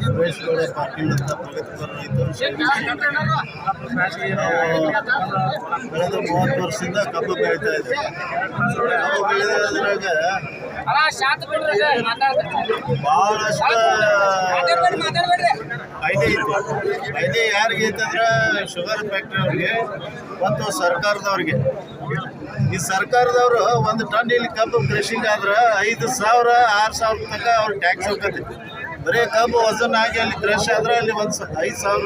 ಸುರೇಶ್ ಗೌಡ ಪಾಟೀಲ್ ಅಂತ ಪ್ರಗತಿಪರ ರೈತರು ಕಳೆದ 30 ವರ್ಷದಿಂದ ಕಬ್ಬು ಬೆಳೀತಾ ಇದ್ದಾರೆ. ಕಬ್ಬು ಬೆಳೆಯೋದ್ರಾಗ ಬಹಳಷ್ಟು ಫೈದೆ ಇತ್ತು. ಫೈದೆ ಯಾರಿಗೆ ಐತಂದ್ರೆ ಶುಗರ್ ಫ್ಯಾಕ್ಟ್ರಿ ಅವ್ರಿಗೆ ಮತ್ತು ಸರ್ಕಾರದವ್ರಿಗೆ. ಈ ಸರ್ಕಾರದವರು ಒಂದು ಟನ್ ಇಲ್ಲಿ ಕಬ್ಬು ಕ್ರಷಿಂಗ್ ಆದ್ರೆ 5,000 6,000 ತನಕ ಅವ್ರ ಟ್ಯಾಕ್ಸ್ ಹೋಗ್ತದೆ. ಬರೀ ಕಬ್ಬು ವಜನ್ ಆಗಿ ಅಲ್ಲಿ ಕ್ರಷ್ ಆದ್ರೆ ಅಲ್ಲಿ 5,000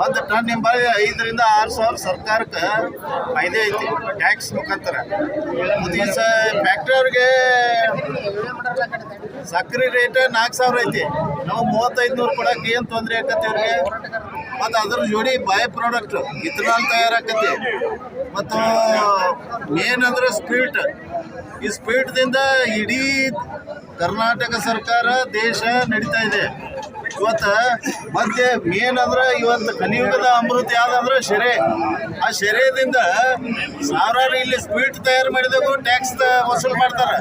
ಒಂದು ಟನ್ ನಿಂಬಳಿ 5,000 ರಿಂದ 6,000 ಸರ್ಕಾರಕ್ಕೆ ಫೈದೆ ಐತಿ ಟ್ಯಾಕ್ಸ್ ಮುಖಾಂತರ. ಮತ್ತು ಈ ಫ್ಯಾಕ್ಟ್ರಿ ಅವ್ರಿಗೆ ಸಕ್ಕರೆ ರೇಟ್ 4,000 ಐತಿ. ನಾವು 3,500 ಕೊಡಕ್ಕೆ ಏನು ತೊಂದರೆ ಆಕತಿ ಅವ್ರಿಗೆ. ಮತ್ತು ಅದ್ರ ಜೋಡಿ ಬೈ ಪ್ರಾಡಕ್ಟ್ ಇಥನಾಲ್ ತಯಾರಾಕತಿ. ಮತ್ತು ಮೇನ್ ಅಂದ್ರೆ ಸ್ಪೀಟ್. ಈ ಸ್ಪೀಟ್ದಿಂದ ಇಡೀ ಕರ್ನಾಟಕ ಸರ್ಕಾರ ದೇಶ ನಡೀತಾ ಇದೆ. ಇವತ್ತು ಮತ್ತೆ ಮೇನ್ ಅಂದ್ರೆ ಇವತ್ತು ಕಲಿಯುಗದ ಅಮೃತ ಯಾವ್ದಂದ್ರೆ ಶೆರೆ. ಆ ಶೆರೆದಿಂದ ಸಾವಿರಾರು ಇಲ್ಲಿ ಸ್ಪೀಟ್ ತಯಾರು ಮಾಡಿದಾಗೂ ಟ್ಯಾಕ್ಸ್ ವಸೂಲು ಮಾಡ್ತಾರೆ.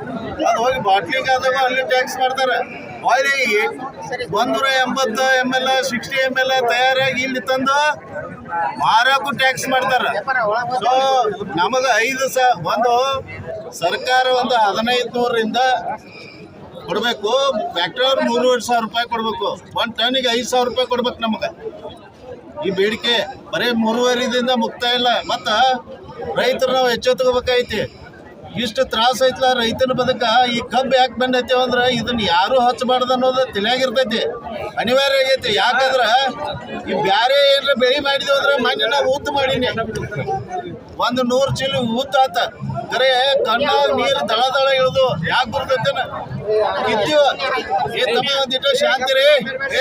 ಅದು ಹೋಗಿ ಬಾಟ್ಲಿಂಗ್ ಆದಾಗ ಅಲ್ಲಿ ಟ್ಯಾಕ್ಸ್ ಮಾಡ್ತಾರೆ. ಅಲ್ಲಿ 180 ml 60 ml ತಯಾರಾಗಿ ಇಲ್ಲಿ ತಂದು ಮಾರಕ್ಕೂ ಟ್ಯಾಕ್ಸ್ ಮಾಡ್ತಾರೆ. ಸೊ ನಮಗೆ ಒಂದು ಸರ್ಕಾರ ಒಂದು 1,500 ರಿಂದ ಕೊಡಬೇಕು. ಫ್ಯಾಕ್ಟ್ರಿ ಅವ್ರು 3,500 ರೂಪಾಯಿ ಕೊಡಬೇಕು. 1 ಟನ್ನಿಗೆ 5,000 ರೂಪಾಯಿ ಕೊಡ್ಬೇಕು ನಮಗೆ. ಈ ಬೇಡಿಕೆ ಬರೀ 3,500ದಿಂದ ಮುಕ್ತಾಯ ಇಲ್ಲ. ಮತ್ತು ರೈತರು ನಾವು ಎಚ್ಚೆತ್ಕೋಬೇಕಾಯ್ತಿ. ಇಷ್ಟು ತ್ರಾಸ ಐತಲ್ಲ ರೈತನ ಬದುಕ. ಈ ಕಬ್ಬು ಯಾಕೆ ಬಂದೈತಿ ಅಂದ್ರೆ ಇದನ್ನ ಯಾರು ಹಚ್ಚಬಾರ್ದು ಅನ್ನೋದು ತಿಳಿಯಾಗಿರ್ತೈತಿ. ಅನಿವಾರ್ಯ ಆಗೈತಿ. ಯಾಕಂದ್ರೆ ಈ ಬ್ಯಾರೆ ಏನಾರ ಬೆಳೆ ಮಾಡಿದ್ವಿ ಅಂದ್ರೆ ಮೊನ್ನೆ ನಾವು ಊತ್ತು ಮಾಡೀನಿ. 100 ಚೀಲ ಊತ್ತು ಆತ. ಕರೆ ಕಣ್ಣಾಗ ನೀರು ದಳ ಇಳಿದು ಯಾಕೆ ಬರ್ತೈತೇನ ಕಿತ್ತೀವ. ಏತವ ಒಂದಿಟ್ಟು ಶಾಂತಿ ರೀ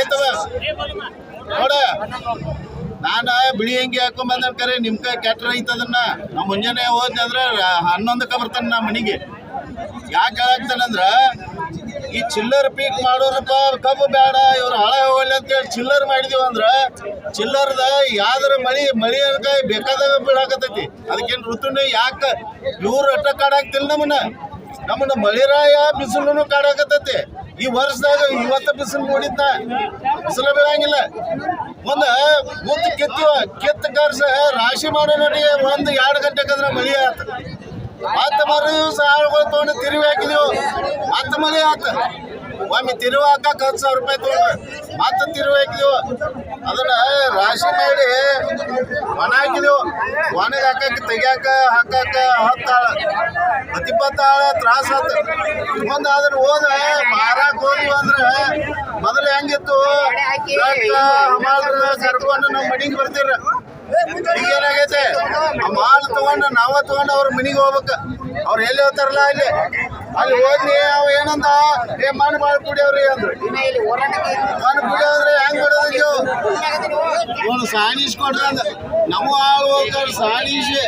ಏತವ ನೋಡ. ನಾನು ಬಿಳಿ ಅಂಗಿ ಹಾಕೊಂಬಂದ ಕರೆ ನಿಮ್ಮ ಕೈ ಕೆಟ್ಟ ರೈತ. ಅದನ್ನ ನಾವು ಮುಂಜಾನೆ ಹೋದ್ನಿ ಅಂದ್ರೆ 11ಕ್ಕೆ ಬರ್ತಾನೆ ನಾ ಮನೆಗೆ. ಯಾಕೆ ಹೇಳಾಕ್ತಾನಂದ್ರೆ ಈ ಚಿಲ್ಲರ್ ಪೀಕ್ ಮಾಡೋರಪ್ಪ ಕಬ್ಬು ಬೇಡ ಇವ್ರು ಹಳೆ ಹೋಗಲಿ ಅಂತೇಳಿ ಚಿಲ್ಲರ್ ಮಾಡಿದೀವಿ ಅಂದ್ರೆ ಚಿಲ್ಲರ್ದ ಯಾವ್ದಾರ ಮಳಿ ಅನ್ಕ ಬೇಕಾದಾಗ ಬೀಳಾಕತೈತಿ. ಅದಕ್ಕೇನು ಋತುನೇ ಯಾಕೆ ಇವ್ರು ಅಟ್ಟ ಕಾಡಾಕ್ತಿಲ್ಲ ನಮ್ಮನ್ನ ಮಳಿರಾಯ ಬಿಸಿಲು ಕಾಡಾಕತೈತಿ. ಈ ವರ್ಷದಾಗ ಇವತ್ತು ಬಿಸಿಲು ನೋಡಿದ್ನ ಬಿಸಿಲು ಬೀಳಂಗಿಲ್ಲ. ಒಂದು ಮುತ್ತು ಕಿತ್ತ ಕರ್ಸ ರಾಶಿ ಮಾಡೋ ನಟಿಗೆ 1-2 ಗಂಟೆಗಂದ್ರೆ ಮಳಿ ಆತ. ಮತ್ತೆ ಮರು ದಿವಸ ಆಳುಗಳು ತೊಗೊಂಡು ತಿರುವಿ ಹಾಕಿದೆವು. ಮತ್ತೆ ಮಳಿ ಆತ. ಒಮ್ಮೆ ತಿರುವು ಹಾಕಕ್ಕೆ 10,000 ರೂಪಾಯಿ ತೊಗೊಂಡು ಮತ್ತೆ ತಿರುವು ಹಾಕಿದೆವು. ಅದನ್ನ ರಾಶಿ ಮಾಡಿ ಒಣ ಹಾಕಿದೆವು. ಒಣಗೆ ಹಾಕಕ್ಕೆ ತೆಗಿಯಾಕ ಹಾಕಾಕ 10 ಆಳ 20 ಆಳ ತ್ರಾಸ ಆತ. ಮುಂದೆ ಅದನ್ನ ಹೋದ್ರೆ ಮಾರಾಕ್ ಹೋದ್ವಿ ಅಂದ್ರೆ ಮೊದಲು ಹೆಂಗಿತ್ತು ಕರ್ಕೊಂಡು ನಾವು ಮನೆಗೆ ಬರ್ತೀರ. ಈಗ ಏನಾಗೈತೆ ಆ ಮಾಲ್ ತಗೊಂಡು ತಗೊಂಡು ಅವ್ರ ಮನೆಗೆ ಹೋಗ್ಬೇಕು. ಅವ್ರು ಎಲ್ಲಿ ಹೋಗ್ತಾರಲ್ಲ ಅಲ್ಲಿ ಹೋಗಿ ಅವ್ ಏನಂದ ಮಣ್ಣು ಮಾಡಿ ಕುಡಿಯವ್ರಿ ಅಂದ್ರು. ಮಣ್ಣು ಕುಡಿಯೋದ್ರೆ ಹೆಂಗ್ ಬಿಡೋದು ಇವನು ಸಾಣೀಸ್ ಕೊಡ್ರಿ ಅಂದ. ನಮ್ಮ ಆಳು ಹೋಗ್ತಾರೆ ಸಾಣೀಸಿ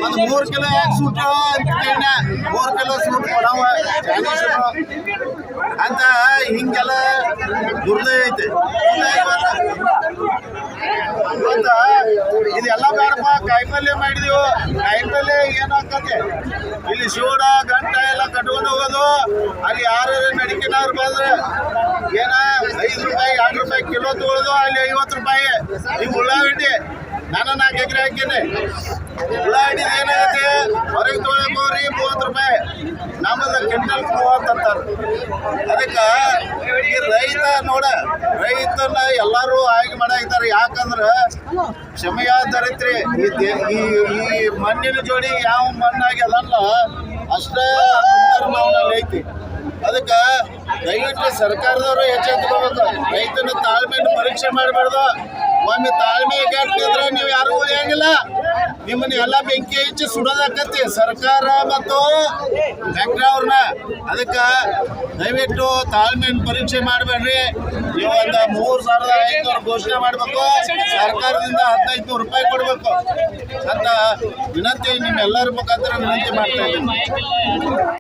ಒಂದು 3 ಕಿಲೋ ಯಾಕೆ ಸೂಟು ಅಂತ 3 ಕಿಲೋ ಸೂಟ್ ಕೊಡವ ಅಂತ ಹಿಂಗೆಲ್ಲ ದುರ್ದಯ ಐತೆ. ಇದೆಲ್ಲ ಬೇಡಪ್ಪ. ಕಾಯಿಪಲ್ಯ ಮಾಡಿದೀವು. ಕಾಯಿಪಲ್ಯ ಏನಾಗ್ತದೆ ಇಲ್ಲಿ ಸೂಡ ಗಂಟ ಎಲ್ಲ ಕಟ್ಕೊಂಡು ಹೋಗೋದು. ಅಲ್ಲಿ ಯಾರು ಮೆಡಿಕಿನವ್ರು ಬಂದ್ರೆ ಏನ 5 ರೂಪಾಯಿ 2 ರೂಪಾಯಿ ಕಿಲೋ ತಗೊಳ್ಳೋದು. ಅಲ್ಲಿ 50 ರೂಪಾಯಿ. ಈ ಉಳ್ಳಾಗಡ್ಡಿ ನಾನು 4 ಎಕರೆ ಹಾಕಿನಿ. ಉಳ್ಳಾಗಡ್ಡಿ ಏನಾಗೈತೆ ಹೊರಗೆ ತೊಗೊಳಕೋರಿ 30 ರೂಪಾಯಿ. ನಮ್ಮದು ಕ್ವಿಂಟಲ್ 30 ಅಂತಾರೆ. ಅದಕ್ಕೆ ಈ ರೈತ ನೋಡ ರೈತನ ಎಲ್ಲರೂ ಆಯ್ಕೆ ಮಾಡಾಕ್ತಾರೆ. ಯಾಕಂದ್ರೆ ಕ್ಷಮೆಯ ದರಿತ್ರಿ ಈ ಮಣ್ಣಿನ ಜೋಡಿ ಯಾವ ಮಣ್ಣಾಗಿ ಅದಲ್ಲ ಅಷ್ಟೇ ಮಾವನಲ್ಲಿ ಐತಿ. ಅದಕ್ಕೆ ದಯವಿಟ್ಟು ಸರ್ಕಾರದವರು ಎಚ್ಚೆತ್ತುಕೋಬೇಕು. ರೈತನ ತಾಳ್ಮೆಯನ್ನು ಪರೀಕ್ಷೆ ಮಾಡಬಾರ್ದು. ಒಮ್ಮೆ ತಾಳ್ಮೆ ಕೆಟ್ಟಿದ್ರೆ ನೀವು ಯಾರು ಉಳಿಯಂಗಿಲ್ಲ. ನಿಮ್ಮನ್ನ ಎಲ್ಲ ಬೆಂಕಿ ಹಚ್ಚಿ ಸುಡೋದಾಕತಿ ಸರ್ಕಾರ ಮತ್ತು ಫ್ಯಾಕ್ಟ್ರಿ ಅವ್ರನ್ನ. ಅದಕ್ಕೆ ದಯವಿಟ್ಟು ತಾಳ್ಮೆಯನ್ನು ಪರೀಕ್ಷೆ ಮಾಡಬೇಡ್ರಿ. ನೀವು ಒಂದು 3,500 ಘೋಷಣೆ ಮಾಡಬೇಕು. ಸರ್ಕಾರದಿಂದ 1,500 ರೂಪಾಯಿ ಕೊಡಬೇಕು ಅಂತ ವಿನಂತಿ ನಿಮ್ಮೆಲ್ಲರ ಮುಖಾಂತರ ವಿನಂತಿ ಮಾಡ್ತಾ ಇದ್ದೀನಿ.